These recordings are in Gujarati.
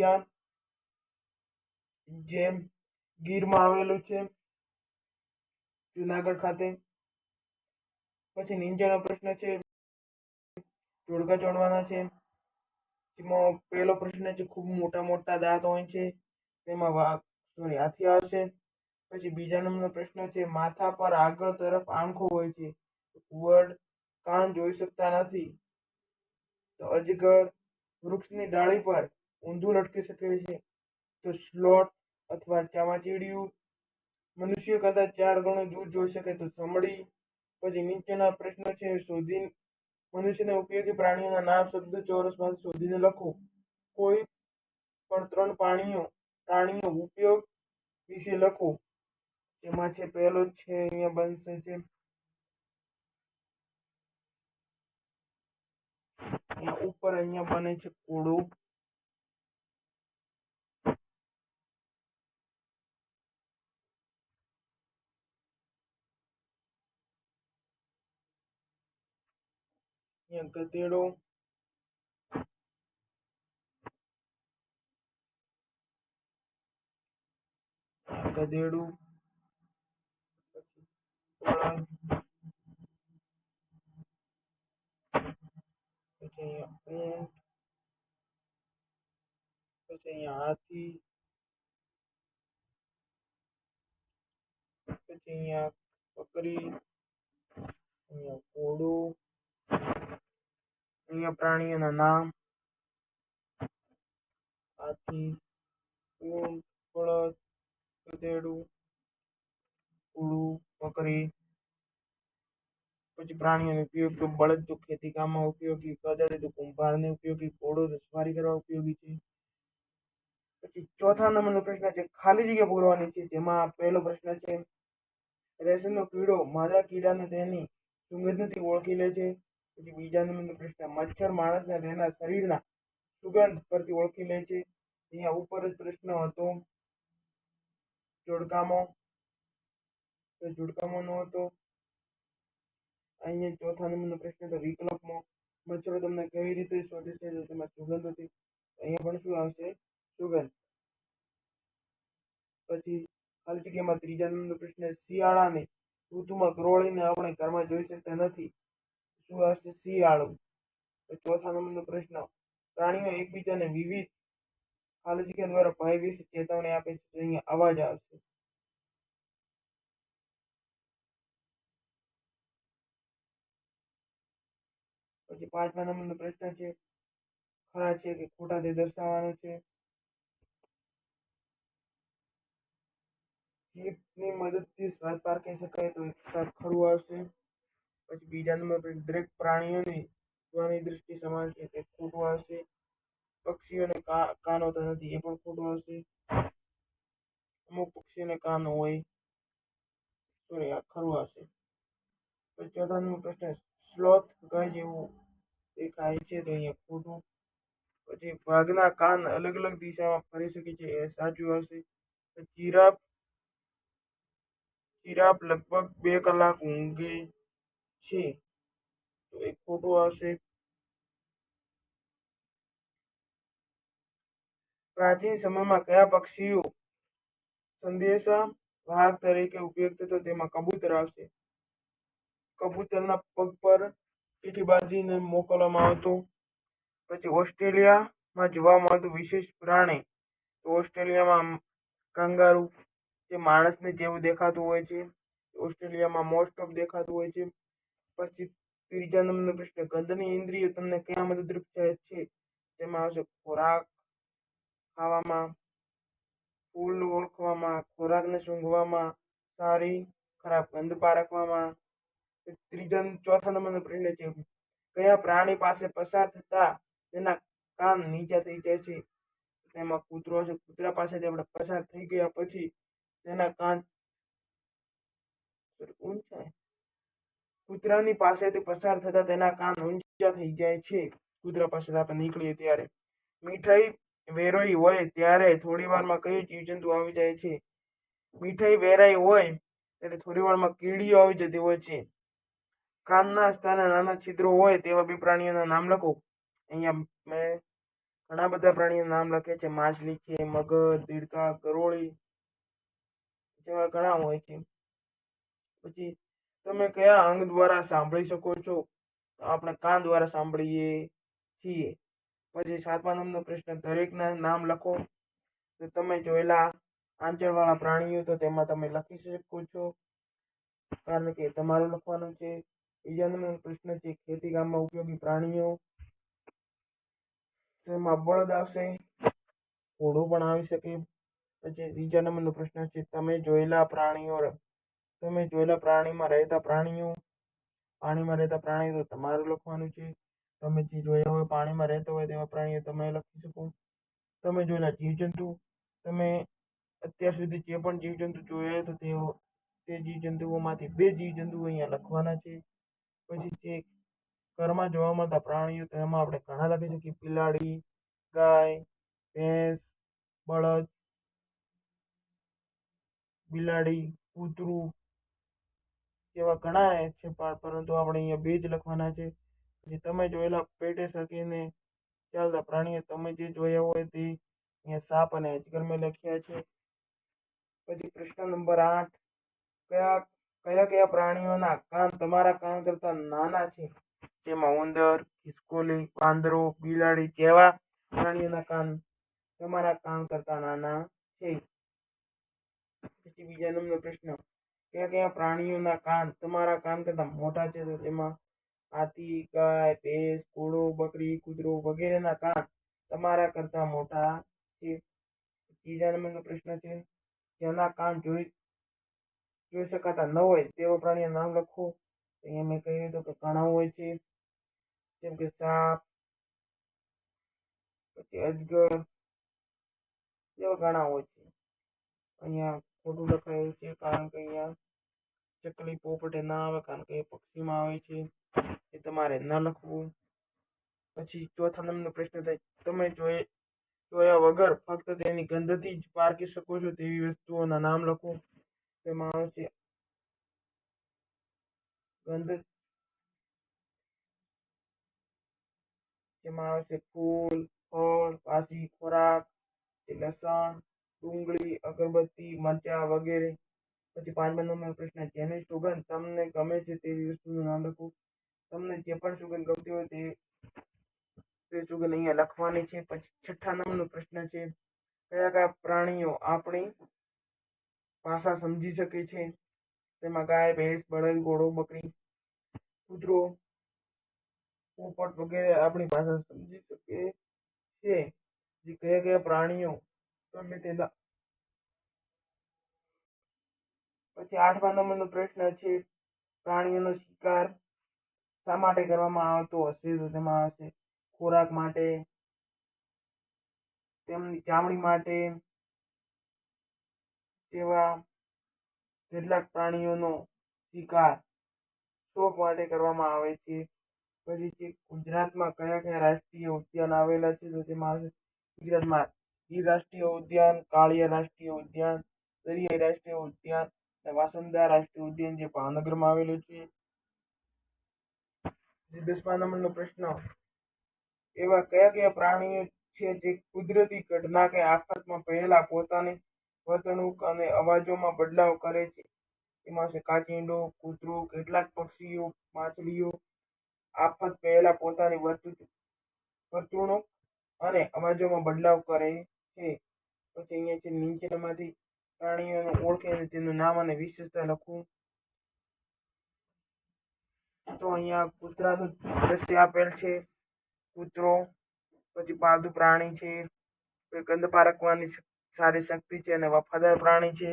ઉદ્યાન જેમ ગીરમાં આવેલું છે, જુનાગઢ ખાતે. પછી નીચેનો પ્રશ્ન છે, જોડકા જોડવાના છે. જેમાં પહેલો પ્રશ્ન છે, ખૂબ મોટા મોટા દાંત હોય છે, તેમાં હાથી આવશે. પછી બીજા નંબરનો પ્રશ્ન છે, માથા પર આગળ તરફ આંખો હોય છે, ઘુવડ કાન જોઈ શકતા નથી. તો અજગર વૃક્ષની ડાળી પર ઊંધું લટકી શકે છે. તો સ્લોથ અથવા ચામાચીડિયું મનુષ્ય કરતા 4 ગણું દૂર જોઈ શકે. તો ચમડી. પછી નીચેના પ્રશ્ન છે, મનુષ્યને ઉપયોગી પ્રાણીઓના નામ શબ્દ ચોરસમાંથી શોધીને લખો. કોઈ પણ 3 પ્રાણીઓ ઉપયોગ વિશે લખો. એમાં છે પહેલો છે, અહીંયા બનશે છે, ઉપર અહીંયા બને છે કોડું. અહીંયા ગધેડો. ગધેડું. પછી અહીંયા ઊંટ. પછી અહીંયા હાથી. પછી અહીંયા બકરી. અહીંયા ઘોડું. અહીંયા પ્રાણીઓના નામ: હાથી, ઊંટ, બળદ, ગધેડું, ઘોડું, બકરી. પછી પ્રાણીઓનો ઉપયોગ: તો બળદ તો ખેતી કામમાં ઉપયોગી, ગધેડું તો કુંભારને ઉપયોગી, ઘોડો તો સવારી કરવા ઉપયોગી છે. પછી ચોથા નંબરનો પ્રશ્ન છે, ખાલી જગ્યા પૂરવાની છે. જેમાં પહેલો પ્રશ્ન છે, રેશમનો કીડો માદા કીડાને તેની સુગંધથી ઓળખી લે છે. પછી બીજા નંબરનો પ્રશ્ન, મચ્છર માણસને તેના શરીરના સુગંધ પરથી ઓળખી લે છે. અહીંયા ઉપર જ પ્રશ્ન હતો જોડકામાં, તો જોડકામાં નો હતો. અહીંયા ચોથા નંબરનો પ્રશ્ન હતો વિકલ્પમાં, મચ્છરો તમને કેવી રીતે શોધે છે? તો તેમાં સુગંધ હતી. અહીંયા પણ શું આવશે? સુગંધ. પછી ખાલી જગ્યામાં ત્રીજા નંબરનો પ્રશ્ન, શિયાળાની ઋતુમાં ગરોળીને આપણે ઘરમાં જોઈ શકતા નથી. શું આવશે? શિયાળું. ચોથા નંબરનો પ્રશ્ન, પ્રાણીઓ એકબીજાને વિવિધ ખાલી જગ્યા દ્વારા ભય વિશે ચેતવણી આપે છે. અહીંયા અવાજ આવશે. પછી પાંચમા નંબરનો પ્રશ્ન છે, ખરા છે કે ખોટા તે દર્શાવવાનું છે. જીભની મદદથી સ્વાદ પારખી શકાય, તો એક સાથ ખરું આવશે. પછી બીજા નંબર પર, દરેક પ્રાણીઓની જોવાની દૃષ્ટિ સમાન છે, તે ખોટું આવશે. પક્ષીઓને કાન હોતા નથી, એ પણ ખોટું આવશે. અમુક પક્ષીઓને કાન હોય, સોરી, આ ખરું આવશે. પછી ચોથા નંબર પ્રશ્ન, સ્લોથ ગાય જેવું દેખાય છે, તો અહીંયા ખોટું. પછી વાઘના કાન અલગ અલગ દિશામાં ફરી શકે છે, એ સાચું આવશે. જીરાફ લગભગ 2 કલાક ઊંઘે છે, તો એ ખોટું આવશે. પ્રાચીન સમયમાં કયા પક્ષીઓ સંદેશા વાહક તરીકે ઉપયોગ થતો? તેમાં કબૂતર આવશે. કબૂતરના પગ પર ચીઠી બાંધીને મોકલવામાં આવતું. પછી ઓસ્ટ્રેલિયામાં જોવા મળતું વિશેષ પ્રાણી, તો ઓસ્ટ્રેલિયામાં કાંગારૂ, જે માણસને જેવું દેખાતું હોય છે, ઓસ્ટ્રેલિયામાં મોસ્ટ ઓફ દેખાતું હોય છે. પછી ત્રીજા નંબરનો પ્રશ્ન, ગંધની ઇન્દ્રિયો તમને ક્યાં મદદરૂપ થાય છે? તેમાં આવશે ખોરાક ખાવામાં, ફૂલ ઓળખવામાં, ખોરાકને સૂંઘવામાં, સારી ખરાબ ગંધ પારખવામાં. ચોથા નંબરનો પ્રશ્ન છે, કયા પ્રાણી પાસે પસાર થતા તેના કાન નીચા થઈ જાય છે? તેમાં કૂતરો છે. કૂતરા પાસેથી આપણે પસાર થઈ ગયા પછી તેના કાન ઊંચા, કૂતરાની પાસેથી પસાર થતા તેના કાન ઊંચા થઈ જાય છે. કૂતરા પાસેથી આપણે નીકળીએ ત્યારે. મીઠાઈ વેરોઈ હોય ત્યારે થોડી વારમાં કયું જીવજંતુ આવી જાય છે? મીઠાઈ વેરાઈ હોય ત્યારે થોડી વારમાં કીડીઓ આવી જતી હોય છે. કાનના સ્થાને નાના છિદ્રો હોય તેવા 2 પ્રાણીઓના નામ લખો. અહીંયા મેં ઘણા બધા પ્રાણીઓના નામ લખે છે. માછલી છે, મગર, દેડકા, ગરોળી જેવા ઘણા હોય છે. પછી તમે કયા અંગ દ્વારા સાંભળી શકો છો? તો આપણે કાન દ્વારા સાંભળીએ છીએ. પછી 7મા નંબરનો પ્રશ્ન, દરેકના નામ લખો. તો તમે જોયેલા આંચળવાળા પ્રાણીઓ તો તેમાં તમે લખી શકો છો, કારણ કે તમારું લખવાનું છે. બીજા નંબરનો પ્રશ્ન છે, ખેતી કામમાં ઉપયોગી પ્રાણીઓ. તેમાં બળદ આવશે, ઘોડો પણ આવી શકે. પછી ત્રીજા નંબરનો પ્રશ્ન છે, તમે જોયેલા પ્રાણીમાં રહેતા પ્રાણીઓ. પાણીમાં રહેતા પ્રાણીઓ તો તમારું લખવાનું છે. તમે જે જોયા હોય પાણીમાં રહેતા હોય તેવા પ્રાણીઓ તમે લખી શકો. તમે જોયેલા જીવજંતુ, તમે અત્યાર સુધી જે પણ જીવજંતુ જોયા તો તે જીવજંતુઓમાંથી 2 જીવજંતુઓ અહીંયા લખવાના છે. પછી જે ઘરમાં જોવા મળતા પ્રાણીઓ તેમાં આપણે ઘણા લખી શકીએ. બિલાડી, ગાય, ભેંસ, બળદ, બિલાડી, કૂતરું જેવા ઘણા છે, પરંતુ આપણે અહીંયા 2 જ લખવાના છે. પછી તમે જોયેલા પેટે શકીને ચાલતા પ્રાણીઓ તમે જે જોયા હોય તે અહીંયા સાપ અને અજગર મેં લખ્યા છે. પછી પ્રશ્ન નંબર 8, કયા પ્રાણીઓના કાન તમારા કાન કરતા નાના છે? જેમાં ઉંદર, ખિસકોલી, વાંદરો, બિલાડી જેવા પ્રાણીઓના કાન તમારા કાન કરતા નાના છે. પછી બીજા નંબરનો પ્રશ્ન, કયા પ્રાણીઓના કાન તમારા કાન કરતા મોટા છે? તો તેમાં હાથી, ગાય, ભેંસ, ઘોડો, બકરી, કૂતરો વગેરેના કાન તમારા કરતા મોટા છે. ત્રીજા નંબરનો પ્રશ્ન છે, જેના કાન જોઈ શકાતા ન હોય તેવા પ્રાણીના નામ લખો. અહીંયા મેં કહ્યું હતું કે ઘણા હોય છે, જેમ કે સાપ, પછી અજગર જેવા ઘણા હોય છે. અહીંયા ખોટું લખાયું છે, કારણ કે અહીંયા ચકલી, પોપટે ના આવે, કારણ કે એ પક્ષીમાં આવે છે. એ તમારે ન લખવું. પછી ચોથા નંબરનો પ્રશ્ન થાય, તમે જોયા વગર ફક્ત તેની ગંધથી જ પારખી શકો છો તેવી વસ્તુઓના નામ લખો. તેમાં આવશે ગંધ, જેમાં આવશે ફૂલ, ફળ, વાસી ખોરાક, લસણ, ડુંગળી, અગરબત્તી, મરચા વગેરે. પછી 5મા નંબરનો પ્રશ્ન, જેની સુગંધ તમને ગમે છે તેવી વસ્તુનું નામ લખો. તમને જે પણ સુગંધ ગમતી હોય તે સુગંધ અહીંયા લખવાની છે. પછી 6થા નંબરનો પ્રશ્ન છે, કયા પ્રાણીઓ આપણી ભાષા સમજી શકે છે? તેમાં ગાય, ભેંસ, બળદ, ઘોડો, બકરી, કૂતરો, પોપટ વગેરે આપણી ભાષા સમજી શકે છે. જે કયા પ્રાણીઓ તમે તેના. પછી 8મા નંબરનો પ્રશ્ન છે, પ્રાણીઓનો શિકાર શા માટે કરવામાં આવતો હશે? તો તેમાં આવશે ખોરાક માટે, તેમની ચામડી માટે, જેવા કેટલાક પ્રાણીઓનો શિકાર શોખ માટે કરવામાં આવે છે. પછી છે, ગુજરાતમાં કયા રાષ્ટ્રીય ઉદ્યાન આવેલા છે? તો તેમાં ગુજરાતમાં ગીર રાષ્ટ્રીય ઉદ્યાન, કાળિયા રાષ્ટ્રીય ઉદ્યાન, દરિયાઈ રાષ્ટ્રીય ઉદ્યાન અને વાસંદા રાષ્ટ્રીય ઉદ્યાન જે ભાવનગરમાં આવેલું છે. 10મા નંબરનો પ્રશ્ન, એવા કયા પ્રાણીઓ છે જે કુદરતી ઘટના કે આફતમાં પહેલા પોતાની વર્તણૂક અને અવાજોમાં બદલાવ કરે છે? એમાં છે કાચિંડો, કૂતરું, કેટલાક પક્ષીઓ, માછલીઓ આફત પહેલા પોતાની વર્તણૂક અને અવાજોમાં બદલાવ કરે છે. પછી અહીંયા છે, નીચેનામાંથી પ્રાણીઓને ઓળખે અને તેનું નામ અને વિશેષતા લખવું. તો અહીંયા કૂતરાનું દ્રશ્ય આપેલ છે. કૂતરો પછી પાલતુ પ્રાણી છે, ગંધ પારખવાની સારી શક્તિ છે અને વફાદાર પ્રાણી છે.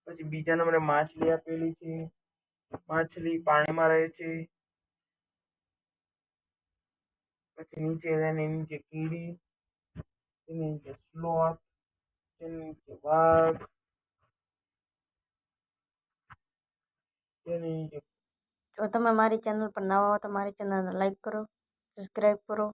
પછી બીજા નંબરે માછલી આપેલી છે. માછલી પાણીમાં રહે છે. પછી નીચે એની નીચે કીડી, એની નીચે સ્લોથ, એની નીચે વાઘ, એની નીચે. જો તમે મારી ચેનલ પર નવા હો તો મારી ચેનલને લાઈક કરો, સબસ્ક્રાઈબ કરો